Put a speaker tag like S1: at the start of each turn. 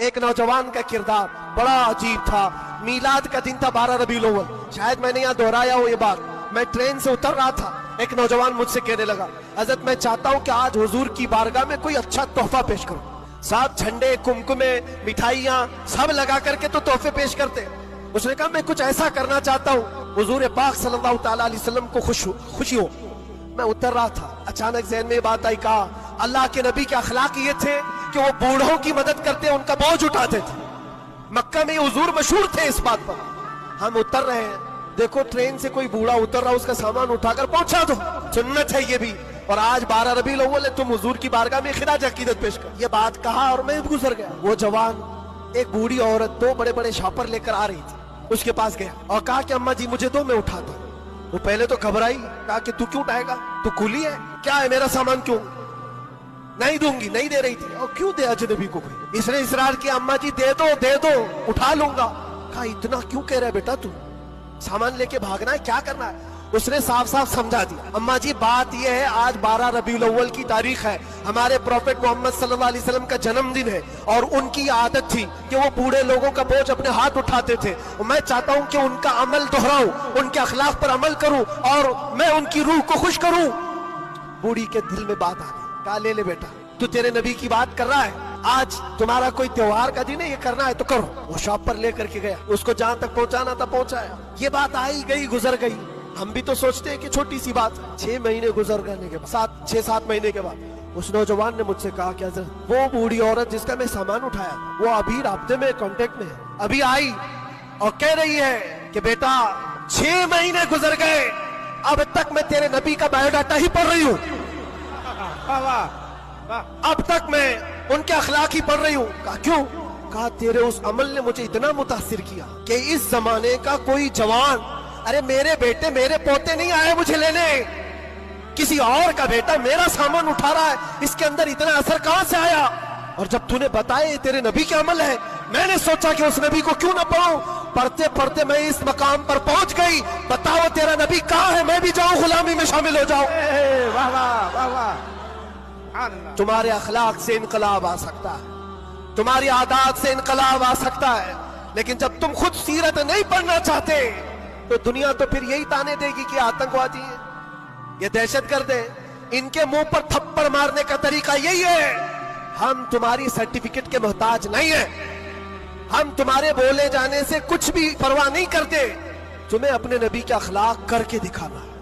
S1: ایک نوجوان کا کردار بڑا عجیب تھا. میلاد کا دن تھا 12 ربیع الاول. شاید میں نے یہاں دہرایا ہو یہ بات. میں ٹرین سے اتر رہا تھا, ایک نوجوان مجھ سے کہنے لگا, حضرت میں چاہتا ہوں کہ آج حضور کی بارگاہ میں کوئی اچھا تحفہ پیش کروں. ساتھ جھنڈے, کمکمے, مٹھائیاں سب لگا کر کے تو تحفے پیش کرتے. اس نے کہا میں کچھ ایسا کرنا چاہتا ہوں حضور پاک صلی اللہ تعالیٰ علیہ وسلم کو خوشی ہو. میں اتر رہا تھا, اچانک ذہن میں یہ بات آئی. کہا اللہ کے نبی کے اخلاق یہ تھے کہ وہ بوڑھوں کی مدد کرتے, ان کا بوجھ اٹھاتے تھے. مکہ میں حضور مشہور تھے اس بات پر. ہم اتر رہے ہیں, دیکھو ٹرین سے کوئی بوڑھا اتر رہا, اس کا سامان اٹھا کر پہنچا دو, سنت ہے یہ بھی. اور آج 12 ربیع الاول ہے, تم حضور کی بارگاہ میں خراج عقیدت پیش کر. یہ بات کہا اور میں گزر گیا. وہ جوان ایک بوڑھی عورت 2 بڑے بڑے شاپر لے کر آ رہی تھی, اس کے پاس گیا اور کہا کہ اماں جی مجھے دو, میں اٹھاتا ہوں. وہ پہلے تو گھبرائی, کہا کہ تو کیوں اٹھائے گا, تو کلی ہے کیا ہے, میرا سامان کیوں نہیں دوں گی. نہیں دے رہی تھی. اور کیوں دے اجنبی کو کوئی. اس نے اصرار کیا, اماں جی دے دو اٹھا لوں گا. کہا اتنا کیوں کہہ رہا ہے بیٹا, تو سامان لے کے بھاگنا ہے, کیا کرنا ہے. اس نے صاف صاف سمجھا دیا, اماں جی بات یہ ہے آج 12 ربیع الاول کی تاریخ ہے, ہمارے پروفیٹ محمد صلی اللہ علیہ وسلم کا جنم دن ہے, اور ان کی عادت تھی کہ وہ بوڑھے لوگوں کا بوجھ اپنے ہاتھ اٹھاتے تھے. میں چاہتا ہوں کہ ان کا عمل دہراؤں, ان کے اخلاق پر عمل کروں اور میں ان کی روح کو خوش کروں. بوڑھی کے دل میں بات آ گئی. کہا لے بیٹا, تو تیرے نبی کی بات کر رہا ہے, آج تمہارا کوئی تہوار کا دن ہے, یہ کرنا ہے تو کرو. وہ شاپ پر لے کر کے گیا, اس کو جہاں تک پہنچانا تھا پہنچایا. یہ بات آئی گئی, گزر گئی. ہم بھی تو سوچتے ہیں کہ چھوٹی سی بات. 6 مہینے گزر گئے کے بعد, 6-7 مہینے کے بعد اس نوجوان نے مجھ سے کہا کہ حضرت وہ بوڑھی عورت جس کا میں سامان اٹھایا, وہ ابھی رابطے میں, کانٹیکٹ میں ہے, ابھی آئی اور کہہ رہی ہے کہ بیٹا 6 مہینے گزر گئے, اب تک میں تیرے نبی کا بایو ڈاٹا ہی پڑھ رہی ہوں, اب تک میں ان کے اخلاق ہی پڑھ رہی ہوں. کہا کیوں؟ کہا تیرے اس عمل نے مجھے اتنا متاثر کیا کہ اس زمانے کا کوئی جوان, ارے میرے بیٹے میرے پوتے نہیں آئے مجھے لینے, کسی اور کا بیٹا میرا سامان اٹھا رہا ہے, اس کے اندر اتنا اثر کہاں سے آیا. اور جب تو نے بتایا یہ تیرے نبی کے عمل ہے, میں نے سوچا کہ اس نبی کو کیوں نہ پڑھوں. پڑھتے پڑھتے میں اس مقام پر پہنچ گئی. بتاؤ تیرا نبی کہاں ہے, میں بھی جاؤں غلامی میں شامل ہو جاؤں.
S2: واہ واہ واہ واہ.
S1: تمہارے اخلاق سے انقلاب آ سکتا ہے, تمہاری عادات سے انقلاب آ سکتا ہے, لیکن جب تم خود سیرت نہیں پڑھنا چاہتے تو دنیا تو پھر یہی تانے دے گی کہ آتنکوادی ہیں, یہ دہشت گرد ہیں, ان کے منہ پر تھپڑ مارنے کا طریقہ یہی ہے. ہم تمہاری سرٹیفکیٹ کے محتاج نہیں ہیں, ہم تمہارے بولے جانے سے کچھ بھی پرواہ نہیں کرتے, تمہیں اپنے نبی کے اخلاق کر کے دکھانا ہے.